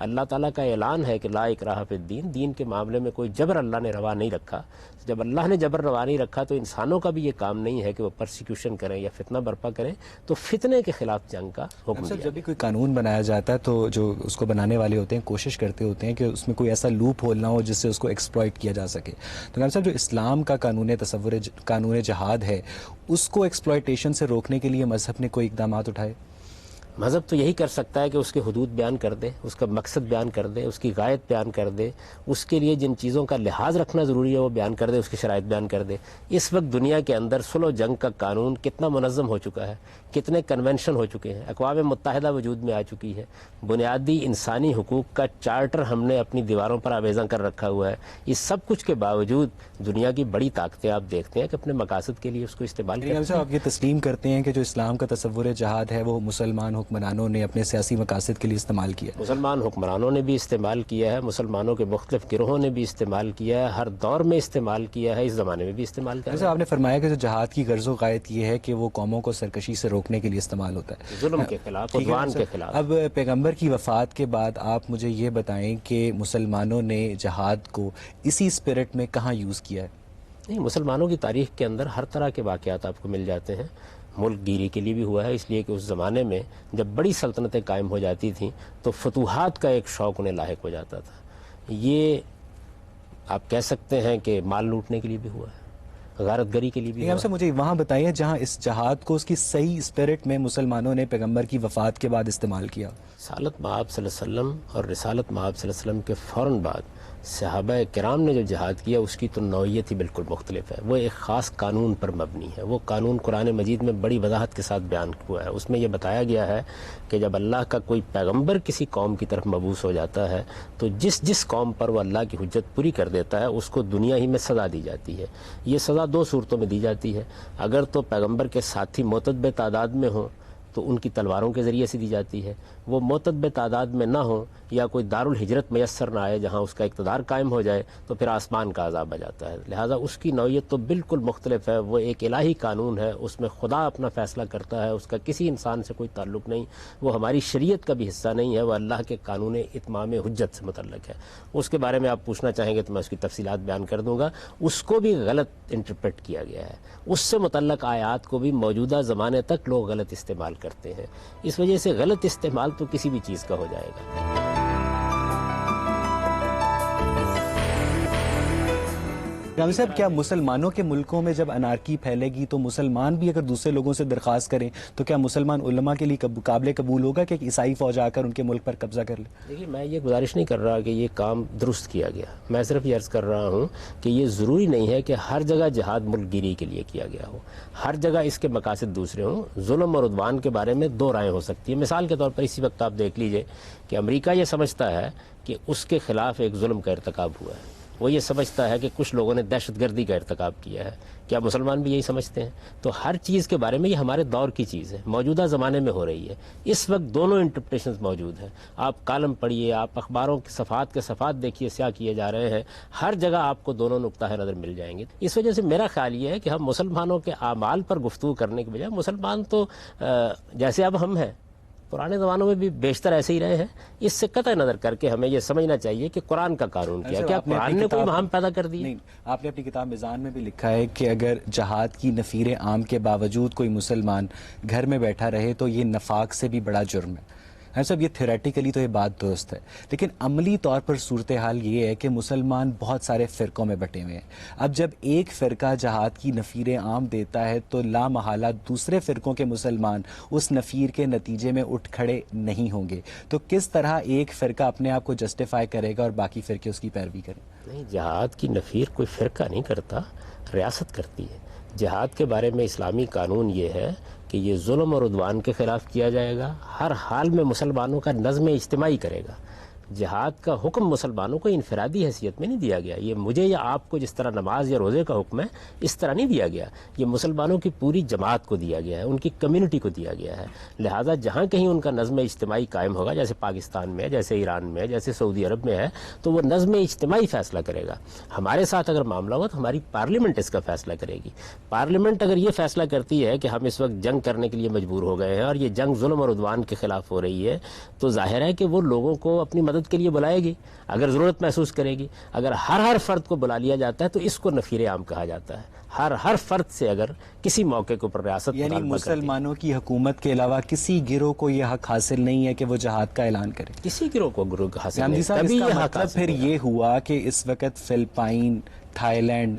اللہ تعالیٰ کا اعلان ہے کہ لا اکراہ فی الدین، دین کے معاملے میں کوئی جبر اللہ نے روا نہیں رکھا. جب اللہ نے جبر روا نہیں رکھا تو انسانوں کا بھی یہ کام نہیں ہے کہ وہ پرسیکیوشن کریں یا فتنہ برپا کریں. تو فتنے کے خلاف جنگ کا حکم دیا. جب بھی کوئی قانون بنایا جاتا ہے تو جو اس کو بنانے والے ہوتے ہیں کوشش کرتے ہوتے ہیں کہ اس میں کوئی ایسا لوپ ہول نہ ہو جس سے اس کو ایکسپلائٹ کیا جا سکے. تو صاحب جو اسلام کا قانون جہاد ہے اس کو ایکسپلائٹیشن سے روکنے کے لیے مذہب نے کوئی اقدامات اٹھائے؟ مذہب تو یہی کر سکتا ہے کہ اس کے حدود بیان کر دے، اس کا مقصد بیان کر دے، اس کی غایت بیان کر دے، اس کے لیے جن چیزوں کا لحاظ رکھنا ضروری ہے وہ بیان کر دے، اس کی شرائط بیان کر دے. اس وقت دنیا کے اندر صلح و جنگ کا قانون کتنا منظم ہو چکا ہے، کتنے کنونشن ہو چکے ہیں، اقوام متحدہ وجود میں آ چکی ہے، بنیادی انسانی حقوق کا چارٹر ہم نے اپنی دیواروں پر آویزاں کر رکھا ہوا ہے. اس سب کچھ کے باوجود دنیا کی بڑی طاقتیں آپ دیکھتے ہیں کہ اپنے مقاصد کے لیے اس کو استعمال کرتے ہیں. آپ یہ تسلیم کرتے ہیں کہ جو اسلام کا تصور جہاد ہے وہ مسلمان حکمرانوں نے اپنے سیاسی مقاصد کے لیے استعمال کیا؟ مسلمان حکمرانوں نے بھی استعمال کیا ہے، مسلمانوں کے مختلف گروہوں نے بھی استعمال کیا ہے، ہر دور میں استعمال کیا ہے، اس زمانے میں بھی استعمال کیا ہے. آپ نے فرمایا کہ جو جہاد کی غرض و غایت یہ ہے کہ وہ قوموں کو سرکشی سے روکنے کے لیے استعمال ہوتا ہے، ظلم کے خلاف، عدوان کے خلاف. اب پیغمبر کی وفات کے بعد آپ مجھے یہ بتائیں کہ مسلمانوں نے جہاد کو اسی اسپرٹ میں کہاں یوز کیا ہے؟ نہیں، مسلمانوں کی تاریخ کے اندر ہر طرح کے واقعات آپ کو مل جاتے ہیں. ملک گیری کے لیے بھی ہوا ہے، اس لیے کہ اس زمانے میں جب بڑی سلطنتیں قائم ہو جاتی تھیں تو فتوحات کا ایک شوق انہیں لاحق ہو جاتا تھا. یہ آپ کہہ سکتے ہیں کہ مال لوٹنے کے لیے بھی ہوا ہے، غارت گری کے لیے بھی ہوا ہے. مجھے وہاں بتائیے جہاں اس جہاد کو اس کی صحیح اسپرٹ میں مسلمانوں نے پیغمبر کی وفات کے بعد استعمال کیا. رسالت مآب صلی اللہ علیہ وسلم اور رسالت مآب صلی اللہ علیہ وسلم کے فوراً بعد صحابہ کرام نے جو جہاد کیا اس کی تو نوعیت ہی بالکل مختلف ہے. وہ ایک خاص قانون پر مبنی ہے. وہ قانون قرآن مجید میں بڑی وضاحت کے ساتھ بیان ہوا ہے. اس میں یہ بتایا گیا ہے کہ جب اللہ کا کوئی پیغمبر کسی قوم کی طرف مبعوث ہو جاتا ہے تو جس قوم پر وہ اللہ کی حجت پوری کر دیتا ہے اس کو دنیا ہی میں سزا دی جاتی ہے. یہ سزا دو صورتوں میں دی جاتی ہے. اگر تو پیغمبر کے ساتھی معتدب تعداد میں ہوں تو ان کی تلواروں کے ذریعے سے دی جاتی ہے. وہ معتدب تعداد میں نہ ہوں یا کوئی دارالہجرت میسر نہ آئے جہاں اس کا اقتدار قائم ہو جائے تو پھر آسمان کا عذاب آ جاتا ہے. لہٰذا اس کی نوعیت تو بالکل مختلف ہے. وہ ایک الہی قانون ہے، اس میں خدا اپنا فیصلہ کرتا ہے، اس کا کسی انسان سے کوئی تعلق نہیں. وہ ہماری شریعت کا بھی حصہ نہیں ہے، وہ اللہ کے قانون اتمام حجت سے متعلق ہے. اس کے بارے میں آپ پوچھنا چاہیں گے تو میں اس کی تفصیلات بیان کر دوں گا. اس کو بھی غلط انٹرپریٹ کیا گیا ہے. اس سے متعلق آیات کو بھی موجودہ زمانے تک لوگ غلط استعمال کرتے ہیں. اس وجہ سے غلط استعمال تو کسی بھی چیز کا ہو جائے گا. رام صاحب، کیا مسلمانوں کے ملکوں میں جب انارکی پھیلے گی تو مسلمان بھی اگر دوسرے لوگوں سے درخواست کریں تو کیا مسلمان علماء کے لیے قابل قبول ہوگا کہ ایک عیسائی فوج آ کر ان کے ملک پر قبضہ کر لے؟ دیکھیے، میں یہ گزارش نہیں کر رہا کہ یہ کام درست کیا گیا. میں صرف یہ عرض کر رہا ہوں کہ یہ ضروری نہیں ہے کہ ہر جگہ جہاد ملک گیری کے لیے کیا گیا ہو، ہر جگہ اس کے مقاصد دوسرے ہوں. ظلم اور عدوان کے بارے میں دو رائیں ہو سکتی ہیں. مثال کے طور پر اسی وقت آپ دیکھ لیجئے کہ امریکہ یہ سمجھتا ہے کہ اس کے خلاف ایک ظلم کا ارتکاب ہوا ہے. وہ یہ سمجھتا ہے کہ کچھ لوگوں نے دہشت گردی کا ارتکاب کیا ہے. کیا مسلمان بھی یہی سمجھتے ہیں؟ تو ہر چیز کے بارے میں یہ ہمارے دور کی چیز ہے، موجودہ زمانے میں ہو رہی ہے. اس وقت دونوں انٹرپریٹیشنز موجود ہیں. آپ کالم پڑھیے، آپ اخباروں کے صفحات دیکھیے، سیاہ کیے جا رہے ہیں. ہر جگہ آپ کو دونوں نقطہ نظر مل جائیں گے. اس وجہ سے میرا خیال یہ ہے کہ ہم مسلمانوں کے اعمال پر گفتگو کرنے کے بجائے، مسلمان تو جیسے اب ہم ہیں پرانے زمانوں میں بھی بیشتر ایسے ہی رہے ہیں. اس سے قطع نظر کر کے ہمیں یہ سمجھنا چاہیے کہ قرآن کا قانون کیا قرآن نے کوئی مہم پیدا کر دی؟ نہیں، آپ نے اپنی کتاب میزان میں بھی لکھا ہے کہ اگر جہاد کی نفیر عام کے باوجود کوئی مسلمان گھر میں بیٹھا رہے تو یہ نفاق سے بھی بڑا جرم ہے. صاحب، یہ تھیوریٹیکلی تو یہ بات درست ہے، لیکن عملی طور پر صورتحال یہ ہے کہ مسلمان بہت سارے فرقوں میں بٹے ہوئے ہیں. اب جب ایک فرقہ جہاد کی نفیر عام دیتا ہے تو لا محالہ دوسرے فرقوں کے مسلمان اس نفیر کے نتیجے میں اٹھ کھڑے نہیں ہوں گے. تو کس طرح ایک فرقہ اپنے آپ کو جسٹیفائی کرے گا اور باقی فرقے اس کی پیروی کریں؟ نہیں، جہاد کی نفیر کوئی فرقہ نہیں کرتا، ریاست کرتی ہے. جہاد کے بارے میں اسلامی قانون یہ ہے کہ یہ ظلم اور عدوان کے خلاف کیا جائے گا. ہر حال میں مسلمانوں کا نظم اجتماعی کرے گا. جہاد کا حکم مسلمانوں کو انفرادی حیثیت میں نہیں دیا گیا. یہ مجھے یا آپ کو جس طرح نماز یا روزے کا حکم ہے اس طرح نہیں دیا گیا. یہ مسلمانوں کی پوری جماعت کو دیا گیا ہے, ان کی کمیونٹی کو دیا گیا ہے. لہٰذا جہاں کہیں ان کا نظم اجتماعی قائم ہوگا, جیسے پاکستان میں ہے, جیسے ایران میں ہے, جیسے سعودی عرب میں ہے, تو وہ نظم اجتماعی فیصلہ کرے گا. ہمارے ساتھ اگر معاملہ ہوا تو ہماری پارلیمنٹ اس کا فیصلہ کرے گی. پارلیمنٹ اگر یہ فیصلہ کرتی ہے کہ ہم اس وقت جنگ کرنے کے لیے مجبور ہو گئے ہیں اور یہ جنگ ظلم اور عدوان کے خلاف ہو رہی ہے, تو ظاہر ہے کہ وہ لوگوں کو اپنی مدد کے لیے بلائے گی اگر ضرورت محسوس کرے گی. اگر ہر فرد کو بلا لیا جاتا ہے تو اس کو نفیر عام کہا جاتا ہے. ہر فرد سے اگر کسی موقع کے اوپر ریاست یعنی مسلمانوں کی حکومت کے علاوہ کسی گروہ کو یہ حق حاصل نہیں ہے کہ وہ جہاد کا اعلان کرے, کسی گروہ کو گروہ حاصل گاندھی نہیں. صاحب تبھی اس کا یہ حق مطلب حاصل پھر ہوگا. یہ ہوا کہ اس وقت فلپائن, تھائی لینڈ,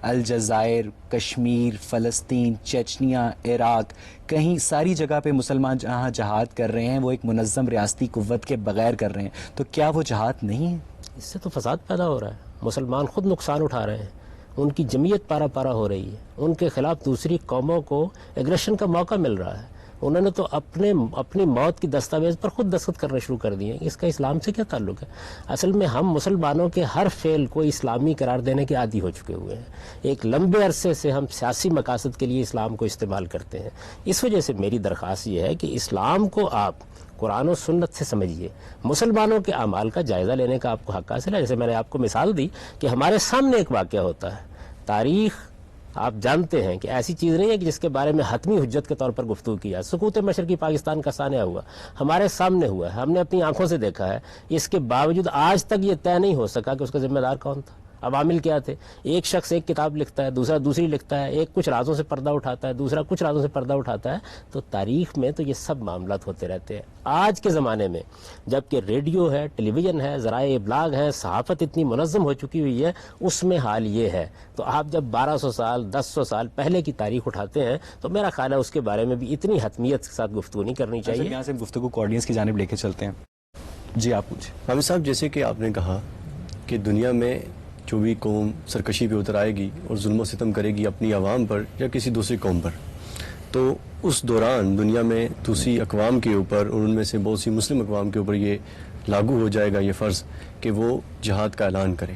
الجزائر, کشمیر, فلسطین, چچنیا, عراق, کہیں ساری جگہ پہ مسلمان جہاں جہاد کر رہے ہیں وہ ایک منظم ریاستی قوت کے بغیر کر رہے ہیں, تو کیا وہ جہاد نہیں ہے؟ اس سے تو فساد پیدا ہو رہا ہے. مسلمان خود نقصان اٹھا رہے ہیں, ان کی جمعیت پارا پارا ہو رہی ہے, ان کے خلاف دوسری قوموں کو ایگریشن کا موقع مل رہا ہے. انہوں نے تو اپنی موت کی دستاویز پر خود دستخط کرنے شروع کر دیے. اس کا اسلام سے کیا تعلق ہے؟ اصل میں ہم مسلمانوں کے ہر فعل کو اسلامی قرار دینے کے عادی ہو چکے ہوئے ہیں. ایک لمبے عرصے سے ہم سیاسی مقاصد کے لیے اسلام کو استعمال کرتے ہیں. اس وجہ سے میری درخواست یہ ہے کہ اسلام کو آپ قرآن و سنت سے سمجھیے. مسلمانوں کے اعمال کا جائزہ لینے کا آپ کو حق حاصل ہے. جیسے میں نے آپ کو مثال دی کہ ہمارے سامنے ایک واقعہ ہوتا ہے. تاریخ آپ جانتے ہیں کہ ایسی چیز نہیں ہے کہ جس کے بارے میں حتمی حجت کے طور پر گفتگو کیا. سقوط مشرقی پاکستان کا سانحہ ہوا, ہمارے سامنے ہوا ہے, ہم نے اپنی آنکھوں سے دیکھا ہے. اس کے باوجود آج تک یہ طے نہیں ہو سکا کہ اس کا ذمہ دار کون تھا, عوامل کیا تھے. ایک شخص ایک کتاب لکھتا ہے, دوسرا دوسری لکھتا ہے, ایک کچھ رازوں سے پردہ اٹھاتا ہے, دوسرا کچھ رازوں سے پردہ اٹھاتا ہے. تو تاریخ میں تو یہ سب معاملات ہوتے رہتے ہیں. آج کے زمانے میں جبکہ ریڈیو ہے, ٹیلی ویژن ہے, ذرائع ابلاغ ہے, صحافت اتنی منظم ہو چکی ہوئی ہے, اس میں حال یہ ہے. تو آپ جب 1200 سال 1100 سال پہلے کی تاریخ اٹھاتے ہیں تو میرا خیال ہے اس کے بارے میں بھی اتنی حتمیت کے ساتھ گفتگو نہیں کرنی چاہیے. یہاں سے گفتگو کو آڈینس کی جانب لے کے چلتے ہیں. جی آپ پوچھیں. حامد صاحب, جیسے کہ آپ نے کہا کہ دنیا میں جو بھی قوم سرکشی پہ اتر آئے گی اور ظلم و ستم کرے گی اپنی عوام پر یا کسی دوسری قوم پر, تو اس دوران دنیا میں دوسری اقوام کے اوپر اور ان میں سے بہت سی مسلم اقوام کے اوپر یہ لاگو ہو جائے گا یہ فرض کہ وہ جہاد کا اعلان کریں.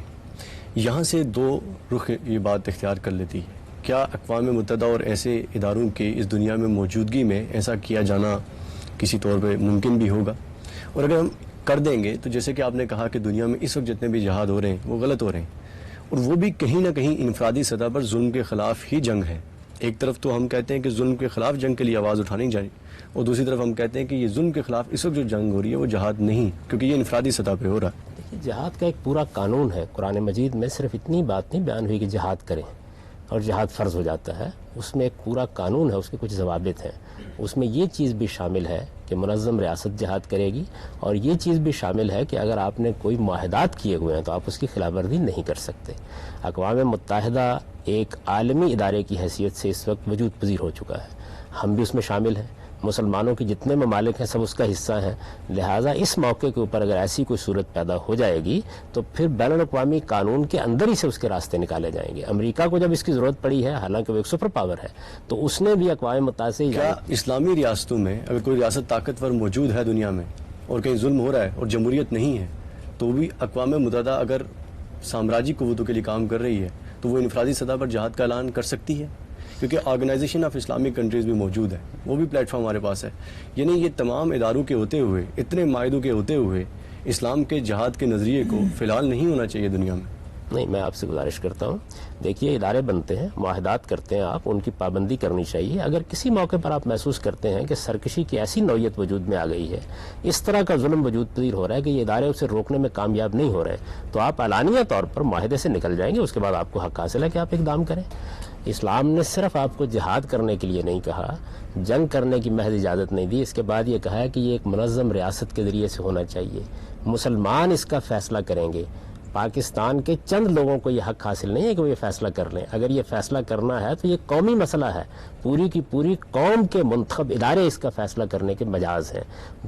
یہاں سے دو رخ یہ بات اختیار کر لیتی ہے. کیا اقوام متحدہ اور ایسے اداروں کے اس دنیا میں موجودگی میں ایسا کیا جانا کسی طور پہ ممکن بھی ہوگا؟ اور اگر ہم کر دیں گے تو جیسے کہ آپ نے کہا کہ دنیا میں اس وقت جتنے بھی جہاد ہو رہے ہیں وہ غلط ہو رہے ہیں, اور وہ بھی کہیں نہ کہیں انفرادی سطح پر ظلم کے خلاف ہی جنگ ہے. ایک طرف تو ہم کہتے ہیں کہ ظلم کے خلاف جنگ کے لیے آواز اٹھانی چاہیے, اور دوسری طرف ہم کہتے ہیں کہ یہ ظلم کے خلاف اس وقت جو جنگ ہو رہی ہے وہ جہاد نہیں, کیونکہ یہ انفرادی سطح پہ ہو رہا ہے. دیکھیے, جہاد کا ایک پورا قانون ہے. قرآن مجید میں صرف اتنی بات نہیں بیان ہوئی کہ جہاد کریں اور جہاد فرض ہو جاتا ہے. اس میں ایک پورا قانون ہے, اس کے کچھ ضوابط ہیں. اس میں یہ چیز بھی شامل ہے کہ منظم ریاست جہاد کرے گی, اور یہ چیز بھی شامل ہے کہ اگر آپ نے کوئی معاہدات کیے ہوئے ہیں تو آپ اس کی خلاف ورزی نہیں کر سکتے. اقوام متحدہ ایک عالمی ادارے کی حیثیت سے اس وقت وجود پذیر ہو چکا ہے. ہم بھی اس میں شامل ہیں, مسلمانوں کے جتنے ممالک ہیں سب اس کا حصہ ہیں. لہٰذا اس موقع کے اوپر اگر ایسی کوئی صورت پیدا ہو جائے گی تو پھر بین الاقوامی قانون کے اندر ہی سے اس کے راستے نکالے جائیں گے. امریکہ کو جب اس کی ضرورت پڑی ہے, حالانکہ وہ ایک سپر پاور ہے, تو اس نے بھی اقوام متحدہ سے کیا اسلامی ریاستوں میں اگر کوئی ریاست طاقتور موجود ہے دنیا میں اور کہیں ظلم ہو رہا ہے اور جمہوریت نہیں ہے, تو بھی اقوام متحدہ اگر سامراجی قوتوں کے لیے کام کر رہی ہے تو وہ انفرادی سطح پر جہاد کا اعلان کر سکتی ہے؟ کیونکہ آرگنائزیشن آف اسلامک کنٹریز بھی موجود ہے, وہ بھی پلیٹ فارم ہمارے پاس ہے. یعنی یہ تمام اداروں کے ہوتے ہوئے, اتنے معاہدوں کے ہوتے ہوئے اسلام کے جہاد کے نظریے کو فی الحال نہیں ہونا چاہیے دنیا میں. نہیں, میں آپ سے گزارش کرتا ہوں, دیکھیے ادارے بنتے ہیں, معاہدات کرتے ہیں آپ, ان کی پابندی کرنی چاہیے. اگر کسی موقع پر آپ محسوس کرتے ہیں کہ سرکشی کی ایسی نوعیت وجود میں آ گئی ہے, اس طرح کا ظلم وجود پذیر ہو رہا ہے کہ یہ ادارے اسے روکنے میں کامیاب نہیں ہو رہے, تو آپ اعلانیہ طور پر معاہدے سے نکل جائیں گے. اس کے بعد آپ کو حق حاصل ہے کہ آپ اقدام کریں. اسلام نے صرف آپ کو جہاد کرنے کے لیے نہیں کہا, جنگ کرنے کی محض اجازت نہیں دی. اس کے بعد یہ کہا ہے کہ یہ ایک منظم ریاست کے ذریعے سے ہونا چاہیے, مسلمان اس کا فیصلہ کریں گے, پاکستان کے چند لوگوں کو یہ حق حاصل نہیں ہے کہ وہ یہ فیصلہ کر لیں. اگر یہ فیصلہ کرنا ہے تو یہ قومی مسئلہ ہے, پوری کی پوری قوم کے منتخب ادارے اس کا فیصلہ کرنے کے مجاز ہیں.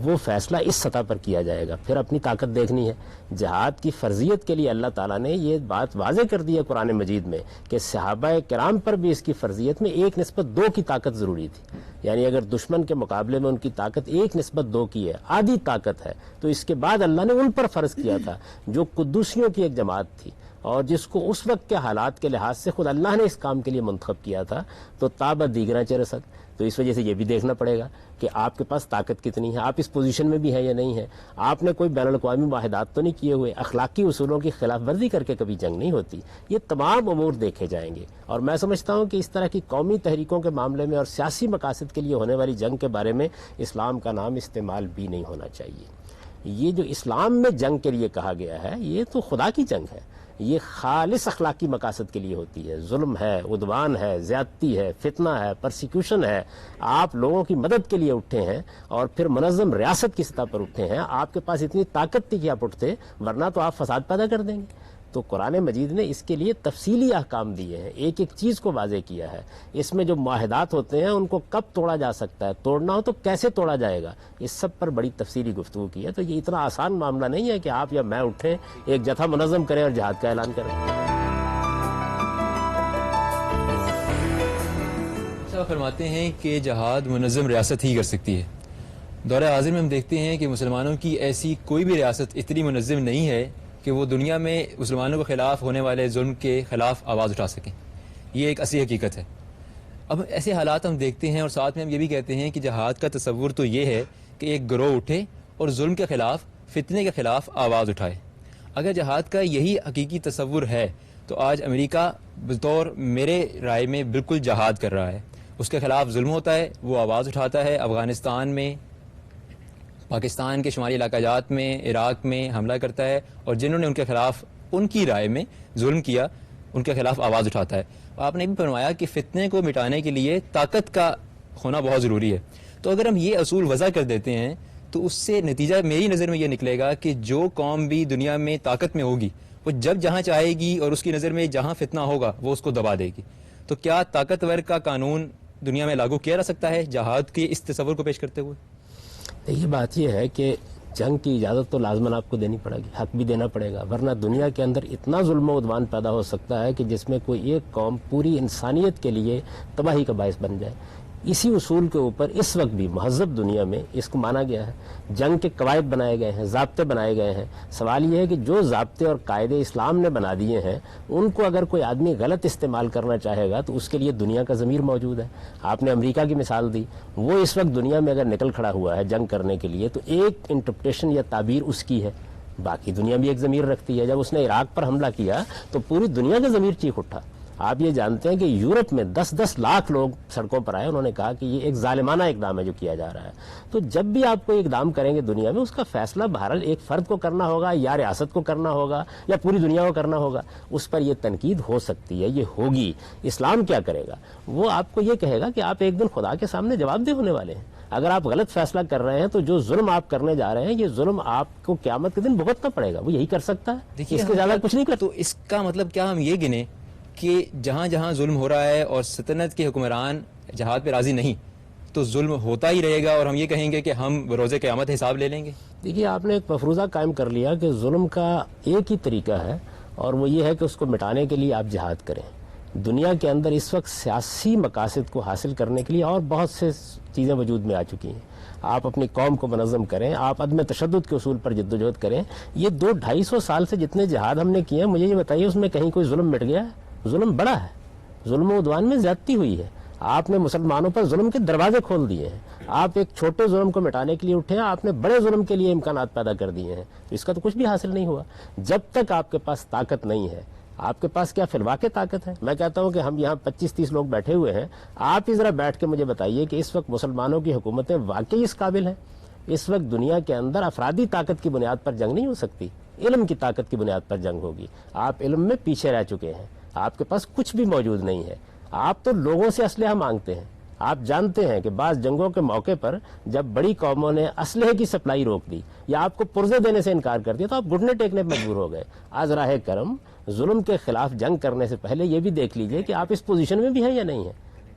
وہ فیصلہ اس سطح پر کیا جائے گا. پھر اپنی طاقت دیکھنی ہے. جہاد کی فرضیت کے لیے اللہ تعالیٰ نے یہ بات واضح کر دی ہے قرآن مجید میں کہ صحابہ کرام پر بھی اس کی فرضیت میں 1:2 کی طاقت ضروری تھی. یعنی اگر دشمن کے مقابلے میں ان کی طاقت 1:2 کی ہے, آدھی طاقت ہے, تو اس کے بعد اللہ نے ان پر فرض کیا تھا جو قدوسیوں کی ایک جماعت تھی اور جس کو اس وقت کے حالات کے لحاظ سے خود اللہ نے اس کام کے لیے منتخب کیا تھا, تو تابہ دیگراں چہ رسد. تو اس وجہ سے یہ بھی دیکھنا پڑے گا کہ آپ کے پاس طاقت کتنی ہے, آپ اس پوزیشن میں بھی ہیں یا نہیں ہے. آپ نے کوئی بین الاقوامی معاہدات تو نہیں کیے ہوئے, اخلاقی اصولوں کی خلاف ورزی کر کے کبھی جنگ نہیں ہوتی. یہ تمام امور دیکھے جائیں گے. اور میں سمجھتا ہوں کہ اس طرح کی قومی تحریکوں کے معاملے میں اور سیاسی مقاصد کے لیے ہونے والی جنگ کے بارے میں اسلام کا نام استعمال بھی نہیں ہونا چاہیے. یہ جو اسلام میں جنگ کے لیے کہا گیا ہے یہ تو خدا کی جنگ ہے, یہ خالص اخلاقی مقاصد کے لیے ہوتی ہے. ظلم ہے, عدوان ہے, زیادتی ہے, فتنہ ہے, پرسیکیوشن ہے. آپ لوگوں کی مدد کے لیے اٹھے ہیں اور پھر منظم ریاست کی سطح پر اٹھے ہیں. آپ کے پاس اتنی طاقت تھی کہ آپ اٹھتے, ورنہ تو آپ فساد پیدا کر دیں گے. تو قرآن مجید نے اس کے لیے تفصیلی احکام دیے ہیں, ایک ایک چیز کو واضح کیا ہے. اس میں جو معاہدات ہوتے ہیں ان کو کب توڑا جا سکتا ہے, توڑنا ہو تو کیسے توڑا جائے گا, اس سب پر بڑی تفصیلی گفتگو کی ہے. تو یہ اتنا آسان معاملہ نہیں ہے کہ آپ یا میں اٹھیں, ایک جتھا منظم کریں اور جہاد کا اعلان کریں. فرماتے ہیں کہ جہاد منظم ریاست ہی کر سکتی ہے. دور حاضر میں ہم دیکھتے ہیں کہ مسلمانوں کی ایسی کوئی بھی ریاست اتنی منظم نہیں ہے کہ وہ دنیا میں مسلمانوں کے خلاف ہونے والے ظلم کے خلاف آواز اٹھا سکیں. یہ ایک اصلی حقیقت ہے. اب ایسے حالات ہم دیکھتے ہیں اور ساتھ میں ہم یہ بھی کہتے ہیں کہ جہاد کا تصور تو یہ ہے کہ ایک گروہ اٹھے اور ظلم کے خلاف, فتنے کے خلاف آواز اٹھائے. اگر جہاد کا یہی حقیقی تصور ہے تو آج امریکہ بطور میرے رائے میں بالکل جہاد کر رہا ہے. اس کے خلاف ظلم ہوتا ہے, وہ آواز اٹھاتا ہے. افغانستان میں, پاکستان کے شمالی علاقہ جات میں, عراق میں حملہ کرتا ہے اور جنہوں نے ان کے خلاف ان کی رائے میں ظلم کیا ان کے خلاف آواز اٹھاتا ہے. آپ نے بھی فرمایا کہ فتنے کو مٹانے کے لیے طاقت کا ہونا بہت ضروری ہے. تو اگر ہم یہ اصول وضع کر دیتے ہیں تو اس سے نتیجہ میری نظر میں یہ نکلے گا کہ جو قوم بھی دنیا میں طاقت میں ہوگی وہ جب جہاں چاہے گی اور اس کی نظر میں جہاں فتنہ ہوگا وہ اس کو دبا دے گی. تو کیا طاقتور کا قانون دنیا میں لاگو کیا جا سکتا ہے جہاد کے اس تصور کو پیش کرتے ہوئے؟ یہ بات یہ ہے کہ جنگ کی اجازت تو لازماً آپ کو دینی پڑے گی, حق بھی دینا پڑے گا, ورنہ دنیا کے اندر اتنا ظلم و عدوان پیدا ہو سکتا ہے کہ جس میں کوئی ایک قوم پوری انسانیت کے لیے تباہی کا باعث بن جائے. اسی اصول کے اوپر اس وقت بھی مہذب دنیا میں اس کو مانا گیا ہے. جنگ کے قواعد بنائے گئے ہیں, ضابطے بنائے گئے ہیں. سوال یہ ہے کہ جو ضابطے اور قاعدے اسلام نے بنا دیے ہیں ان کو اگر کوئی آدمی غلط استعمال کرنا چاہے گا تو اس کے لیے دنیا کا ضمیر موجود ہے. آپ نے امریکہ کی مثال دی, وہ اس وقت دنیا میں اگر نکل کھڑا ہوا ہے جنگ کرنے کے لیے تو ایک انٹرپریٹیشن یا تعبیر اس کی ہے, باقی دنیا بھی ایک ضمیر رکھتی ہے. جب اس نے عراق پر حملہ کیا تو پوری دنیا کا ضمیر چیخ اٹھا. آپ یہ جانتے ہیں کہ یورپ میں 10-10 لاکھ لوگ سڑکوں پر آئے, انہوں نے کہا کہ یہ ایک ظالمانہ اقدام ہے جو کیا جا رہا ہے. تو جب بھی آپ کوئی اقدام کریں گے دنیا میں اس کا فیصلہ بہرحال ایک فرد کو کرنا ہوگا یا ریاست کو کرنا ہوگا یا پوری دنیا کو کرنا ہوگا. اس پر یہ تنقید ہو سکتی ہے, یہ ہوگی. اسلام کیا کرے گا, وہ آپ کو یہ کہے گا کہ آپ ایک دن خدا کے سامنے جواب دہ ہونے والے ہیں. اگر آپ غلط فیصلہ کر رہے ہیں تو جو ظلم آپ کرنے جا رہے ہیں یہ ظلم آپ کو قیامت کے دن بھگتنا پڑے گا. وہ یہی کر سکتا ہے, اس کے زیادہ کچھ نہیں کر. تو اس کا مطلب کیا ہم یہ گنیں کہ جہاں جہاں ظلم ہو رہا ہے اور سلطنت کے حکمران جہاد پہ راضی نہیں تو ظلم ہوتا ہی رہے گا اور ہم یہ کہیں گے کہ ہم بروز قیامت حساب لے لیں گے؟ دیکھیے, آپ نے ایک مفروضہ قائم کر لیا کہ ظلم کا ایک ہی طریقہ ہے اور وہ یہ ہے کہ اس کو مٹانے کے لیے آپ جہاد کریں. دنیا کے اندر اس وقت سیاسی مقاصد کو حاصل کرنے کے لیے اور بہت سے چیزیں وجود میں آ چکی ہیں. آپ اپنی قوم کو منظم کریں, آپ عدم تشدد کے اصول پر جدوجہد کریں. یہ 200-250 سال سے جتنے جہاد ہم نے کیے ہیں, مجھے یہ بتائیے اس میں کہیں کوئی ظلم مٹ گیا ہے؟ ظلم بڑا ہے, ظلم و عدوان میں زیادتی ہوئی ہے. آپ نے مسلمانوں پر ظلم کے دروازے کھول دیے ہیں. آپ ایک چھوٹے ظلم کو مٹانے کے لیے اٹھے ہیں, آپ نے بڑے ظلم کے لیے امکانات پیدا کر دیے ہیں. تو اس کا تو کچھ بھی حاصل نہیں ہوا. جب تک آپ کے پاس طاقت نہیں ہے, آپ کے پاس کیا فی الواقع طاقت ہے؟ میں کہتا ہوں کہ ہم یہاں 25-30 لوگ بیٹھے ہوئے ہیں, آپ ہی ذرا بیٹھ کے مجھے بتائیے کہ اس وقت مسلمانوں کی حکومتیں واقعی اس قابل ہیں؟ اس وقت دنیا کے اندر افرادی طاقت کی بنیاد پر جنگ نہیں ہو سکتی, علم کی طاقت کی بنیاد پر جنگ ہوگی. آپ علم میں پیچھے رہ چکے ہیں, آپ کے پاس کچھ بھی موجود نہیں ہے. آپ تو لوگوں سے اسلحہ مانگتے ہیں, آپ جانتے ہیں کہ بعض جنگوں کے موقع پر جب بڑی قوموں نے اسلحے کی سپلائی روک دی یا آپ کو پرزے دینے سے انکار کر دیا تو آپ گھٹنے ٹیکنے پر مجبور ہو گئے. آج راہ کرم ظلم کے خلاف جنگ کرنے سے پہلے یہ بھی دیکھ لیجئے کہ آپ اس پوزیشن میں بھی ہیں یا نہیں ہیں.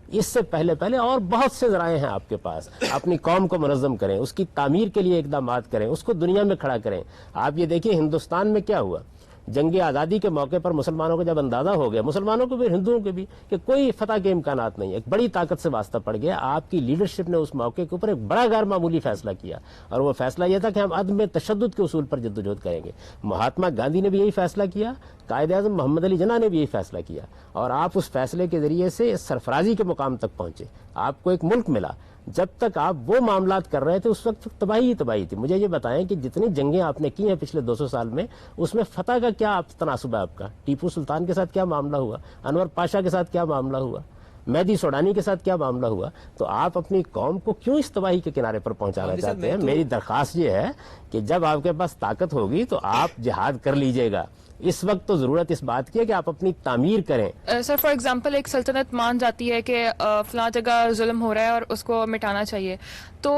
اس سے پہلے اور بہت سے ذرائع ہیں آپ کے پاس. اپنی قوم کو منظم کریں, اس کی تعمیر کے لیے اقدامات کریں, اس کو دنیا میں کھڑا کریں. آپ یہ دیکھیں ہندوستان میں کیا ہوا. جنگ آزادی کے موقع پر مسلمانوں کو جب اندازہ ہو گیا, مسلمانوں کو بھی ہندوؤں کے بھی, کہ کوئی فتح کے امکانات نہیں, ایک بڑی طاقت سے واسطہ پڑ گیا. آپ کی لیڈرشپ نے اس موقع کے اوپر ایک بڑا غیر معمولی فیصلہ کیا, اور وہ فیصلہ یہ تھا کہ ہم عدم تشدد کے اصول پر جدوجہد کریں گے. مہاتما گاندھی نے بھی یہی فیصلہ کیا, قائد اعظم محمد علی جناح نے بھی یہی فیصلہ کیا, اور آپ اس فیصلے کے ذریعے سے سرفرازی کے مقام تک پہنچے. آپ کو ایک ملک ملا. جب تک آپ وہ معاملات کر رہے تھے اس وقت تباہی ہی تباہی تھی. مجھے یہ بتائیں کہ جتنی جنگیں آپ نے کی ہیں پچھلے 200 سال میں, اس میں فتح کا کیا تناسب ہے آپ کا؟ ٹیپو سلطان کے ساتھ کیا معاملہ ہوا, انور پاشا کے ساتھ کیا معاملہ ہوا, مہدی سوڈانی کے ساتھ کیا معاملہ ہوا؟ تو آپ اپنی قوم کو کیوں اس تباہی کے کنارے پر پہنچانا چاہتے ہیں؟ میری درخواست یہ ہے کہ جب آپ کے پاس طاقت ہوگی تو آپ جہاد کر لیجئے گا. اس وقت تو ضرورت اس بات کی ہے کہ آپ اپنی تعمیر کریں. سر فار ایگزامپل ایک سلطنت مان جاتی ہے کہ فلاں جگہ ظلم ہو رہا ہے اور اس کو مٹانا چاہیے, تو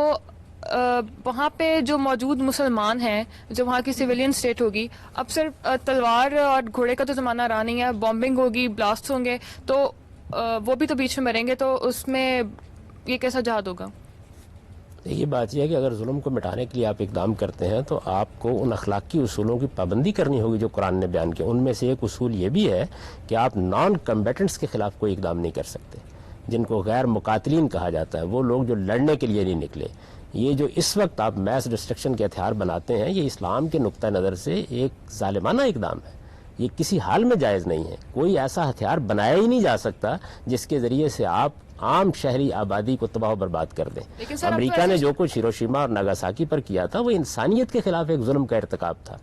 وہاں پہ جو موجود مسلمان ہیں, جو وہاں کی سویلین اسٹیٹ ہوگی, اب صرف تلوار اور گھوڑے کا تو زمانہ رہا نہیں ہے, بامبنگ ہوگی, بلاسٹ ہوں گے, تو وہ بھی تو بیچ میں مریں گے, تو اس میں یہ کیسا جہاد ہوگا؟ یہ بات یہ ہے کہ اگر ظلم کو مٹانے کے لیے آپ اقدام کرتے ہیں تو آپ کو ان اخلاقی اصولوں کی پابندی کرنی ہوگی جو قرآن نے بیان کیا. ان میں سے ایک اصول یہ بھی ہے کہ آپ نان کمبیٹنٹس کے خلاف کوئی اقدام نہیں کر سکتے, جن کو غیر مقاتلین کہا جاتا ہے, وہ لوگ جو لڑنے کے لیے نہیں نکلے. یہ جو اس وقت آپ میس ڈسٹرکشن کے ہتھیار بناتے ہیں, یہ اسلام کے نقطہ نظر سے ایک ظالمانہ اقدام ہے. یہ کسی حال میں جائز نہیں ہے. کوئی ایسا ہتھیار بنایا ہی نہیں جا سکتا جس کے ذریعے سے آپ عام شہری آبادی کو تباہ و برباد کر دیں. امریکہ نے جو کچھ ہیروشیما اور ناگاساکی پر کیا تھا وہ انسانیت کے خلاف ایک ظلم کا ارتکاب تھا.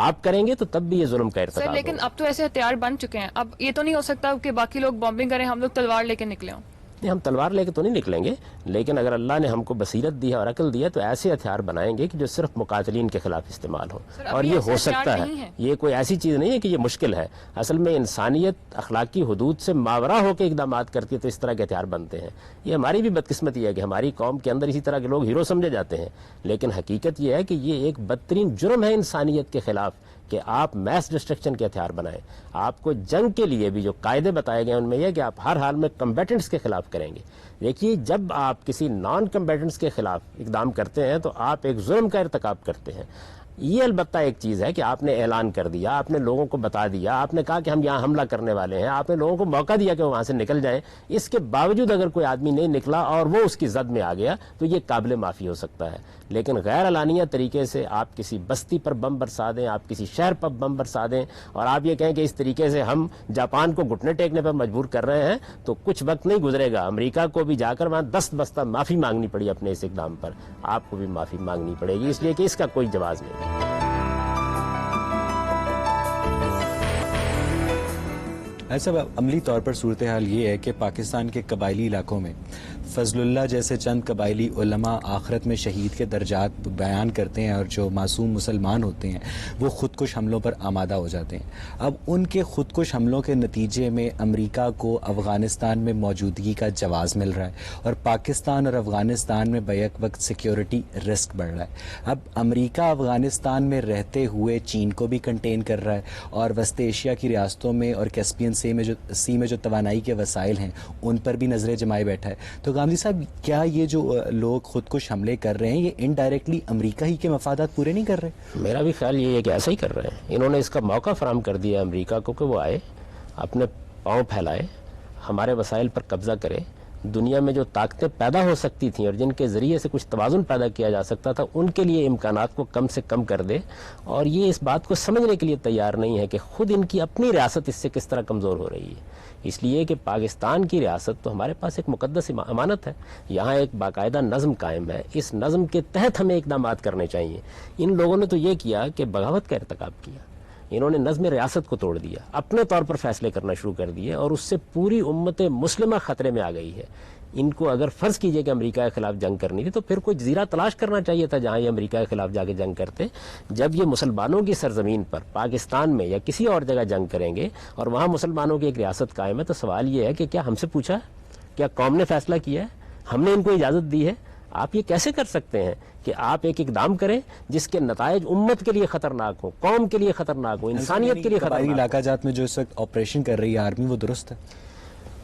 آپ کریں گے تو تب بھی یہ ظلم کا ارتکاب ہوگا. لیکن اب تو ایسے ہتھیار بن چکے ہیں, اب یہ تو نہیں ہو سکتا کہ باقی لوگ بامبنگ کریں, ہم لوگ تلوار لے کے نکلے ہوں. نہیں, ہم تلوار لے کے تو نہیں نکلیں گے, لیکن اگر اللہ نے ہم کو بصیرت دی ہے اور عقل دی ہے تو ایسے ہتھیار بنائیں گے کہ جو صرف مقاتلین کے خلاف استعمال ہوں. اور یہ ہو سکتا ہے, یہ کوئی ایسی چیز نہیں ہے کہ یہ مشکل ہے. اصل میں انسانیت اخلاقی حدود سے ماورا ہو کے اقدامات کرتی ہے تو اس طرح کے ہتھیار بنتے ہیں. یہ ہماری بھی بدقسمتی ہے کہ ہماری قوم کے اندر اسی طرح کے لوگ ہیرو سمجھے جاتے ہیں, لیکن حقیقت یہ ہے کہ یہ ایک بدترین جرم ہے انسانیت کے خلاف کہ آپ میس ڈسٹرکشن کے ہتھیار بنائیں. آپ کو جنگ کے لیے بھی جو قاعدے بتائے گئے ان میں یہ کہ آپ ہر حال میں کمبیٹنٹس کے خلاف کریں گے. دیکھیے, جب آپ کسی نان کمبیٹنٹس کے خلاف اقدام کرتے ہیں تو آپ ایک ظلم کا ارتکاب کرتے ہیں. یہ البتہ ایک چیز ہے کہ آپ نے اعلان کر دیا, آپ نے لوگوں کو بتا دیا, آپ نے کہا کہ ہم یہاں حملہ کرنے والے ہیں, آپ نے لوگوں کو موقع دیا کہ وہ وہاں سے نکل جائیں. اس کے باوجود اگر کوئی آدمی نہیں نکلا اور وہ اس کی زد میں آ گیا تو یہ قابل معافی ہو سکتا ہے. لیکن غیر اعلانیہ طریقے سے آپ کسی بستی پر بم برسا دیں, آپ کسی شہر پر بم برسا دیں اور آپ یہ کہیں کہ اس طریقے سے ہم جاپان کو گھٹنے ٹیکنے پر مجبور کر رہے ہیں, تو کچھ وقت نہیں گزرے گا امریکہ کو بھی جا کر وہاں دست بستہ معافی مانگنی پڑی اپنے اس اقدام پر. آپ کو بھی معافی مانگنی پڑے گی, اس لیے کہ اس کا کوئی جواز نہیں. ایسا عملی طور پر صورتحال یہ ہے کہ پاکستان کے قبائلی علاقوں میں فضل اللہ جیسے چند قبائلی علماء آخرت میں شہید کے درجات بیان کرتے ہیں, اور جو معصوم مسلمان ہوتے ہیں وہ خودکش حملوں پر آمادہ ہو جاتے ہیں. اب ان کے خودکش حملوں کے نتیجے میں امریکہ کو افغانستان میں موجودگی کا جواز مل رہا ہے, اور پاکستان اور افغانستان میں بیک وقت سیکیورٹی رسک بڑھ رہا ہے. اب امریکہ افغانستان میں رہتے ہوئے چین کو بھی کنٹین کر رہا ہے, اور وسط ایشیا کی ریاستوں میں اور کیسپین سی میں جو توانائی کے وسائل ہیں ان پر بھی نظریں جمائے بیٹھا ہے. تو گاندھی صاحب, کیا یہ جو لوگ خودکش حملے کر رہے ہیں یہ انڈائریکٹلی امریکہ ہی کے مفادات پورے نہیں کر رہے؟ میرا بھی خیال یہ ہے کہ ایسا ہی کر رہے ہیں. انہوں نے اس کا موقع فراہم کر دیا امریکہ کو کہ وہ آئے, اپنے پاؤں پھیلائے, ہمارے وسائل پر قبضہ کرے. دنیا میں جو طاقتیں پیدا ہو سکتی تھیں اور جن کے ذریعے سے کچھ توازن پیدا کیا جا سکتا تھا ان کے لیے امکانات کو کم سے کم کر دے, اور یہ اس بات کو سمجھنے کے لیے تیار نہیں ہے کہ خود ان کی اپنی ریاست اس سے کس طرح کمزور ہو رہی ہے. اس لیے کہ پاکستان کی ریاست تو ہمارے پاس ایک مقدس امانت ہے, یہاں ایک باقاعدہ نظم قائم ہے, اس نظم کے تحت ہمیں اقدامات کرنے چاہیے. ان لوگوں نے تو یہ کیا کہ بغاوت کا ارتکاب کیا, انہوں نے نظم ریاست کو توڑ دیا, اپنے طور پر فیصلے کرنا شروع کر دیے, اور اس سے پوری امت مسلمہ خطرے میں آ گئی ہے. ان کو اگر فرض کیجئے کہ امریکہ کے خلاف جنگ کرنی تھی تو پھر کوئی جزیرہ تلاش کرنا چاہیے تھا جہاں یہ امریکہ کے خلاف جا کے جنگ کرتے. جب یہ مسلمانوں کی سرزمین پر پاکستان میں یا کسی اور جگہ جنگ کریں گے اور وہاں مسلمانوں کی ایک ریاست قائم ہے, تو سوال یہ ہے کہ کیا ہم سے پوچھا, کیا قوم نے فیصلہ کیا ہے؟ ہم نے ان کو اجازت دی ہے. آپ یہ کیسے کر سکتے ہیں کہ آپ ایک اقدام کریں جس کے نتائج امت کے لیے خطرناک ہوں, قوم کے لیے خطرناک ہوں, انسانیت کے لیے خطرناک ہوں. علاقہ جات میں جو اس وقت آپریشن کر رہی ہے آرمی, وہ درست ہے؟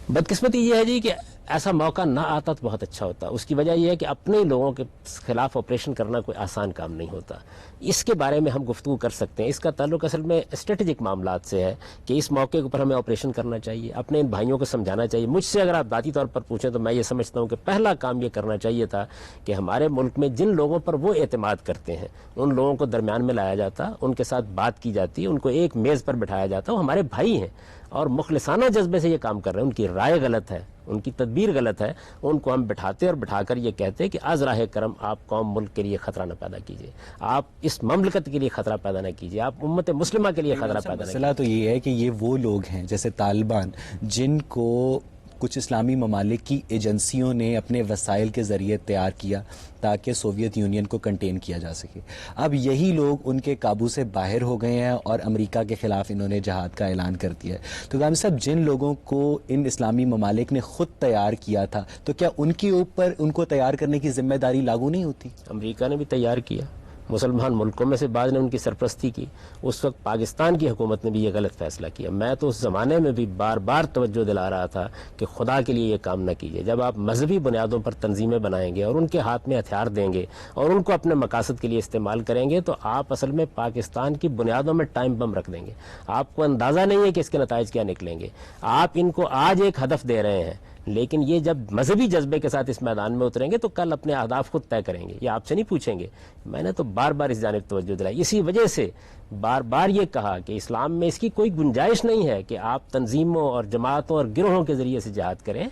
بدقسمتی یہ ہے جی کہ ایسا موقع نہ آتا تو بہت اچھا ہوتا. اس کی وجہ یہ ہے کہ اپنے لوگوں کے خلاف آپریشن کرنا کوئی آسان کام نہیں ہوتا. اس کے بارے میں ہم گفتگو کر سکتے ہیں. اس کا تعلق اصل میں اسٹریٹجک معاملات سے ہے کہ اس موقع کے اوپر ہمیں آپریشن کرنا چاہیے, اپنے ان بھائیوں کو سمجھانا چاہیے. مجھ سے اگر آپ ذاتی طور پر پوچھیں تو میں یہ سمجھتا ہوں کہ پہلا کام یہ کرنا چاہیے تھا کہ ہمارے ملک میں جن لوگوں پر وہ اعتماد کرتے ہیں ان لوگوں کو درمیان میں لایا جاتا, ان کے ساتھ بات کی جاتی, ان کو ایک میز پر بٹھایا جاتا. وہ ہمارے بھائی ہیں اور مخلصانہ جذبے سے یہ کام کر رہے ہیں. ان کی رائے غلط ہے, ان کی تدبیر غلط ہے, ان کو ہم بٹھاتے اور بٹھا کر یہ کہتے کہ از راہ کرم آپ قوم ملک کے لیے خطرہ نہ پیدا کیجیے, آپ اس مملکت کے لیے خطرہ پیدا نہ کیجیے, آپ امت مسلمہ کے لیے خطرہ پیدا نہ کیجیے. مسئلہ تو یہ ہے کہ یہ وہ لوگ ہیں جیسے طالبان جن کو کچھ اسلامی ممالک کی ایجنسیوں نے اپنے وسائل کے ذریعے تیار کیا تاکہ سوویت یونین کو کنٹین کیا جا سکے. اب یہی لوگ ان کے قابو سے باہر ہو گئے ہیں اور امریکہ کے خلاف انہوں نے جہاد کا اعلان کر دیا ہے. تو غامی صاحب, جن لوگوں کو ان اسلامی ممالک نے خود تیار کیا تھا تو کیا ان کے اوپر ان کو تیار کرنے کی ذمہ داری لاگو نہیں ہوتی؟ امریکہ نے بھی تیار کیا, مسلمان ملکوں میں سے بعض نے ان کی سرپرستی کی. اس وقت پاکستان کی حکومت نے بھی یہ غلط فیصلہ کیا. میں تو اس زمانے میں بھی بار بار توجہ دلا رہا تھا کہ خدا کے لیے یہ کام نہ کیجیے. جب آپ مذہبی بنیادوں پر تنظیمیں بنائیں گے اور ان کے ہاتھ میں ہتھیار دیں گے اور ان کو اپنے مقاصد کے لیے استعمال کریں گے تو آپ اصل میں پاکستان کی بنیادوں میں ٹائم بم رکھ دیں گے. آپ کو اندازہ نہیں ہے کہ اس کے نتائج کیا نکلیں گے. آپ ان کو آج ایک ہدف دے رہے ہیں لیکن یہ جب مذہبی جذبے کے ساتھ اس میدان میں اتریں گے تو کل اپنے اہداف خود طے کریں گے. یہ آپ سے نہیں پوچھیں گے. میں نے تو بار بار اس جانب توجہ دلائی. اسی وجہ سے بار بار یہ کہا کہ اسلام میں اس کی کوئی گنجائش نہیں ہے کہ آپ تنظیموں اور جماعتوں اور گروہوں کے ذریعے سے جہاد کریں.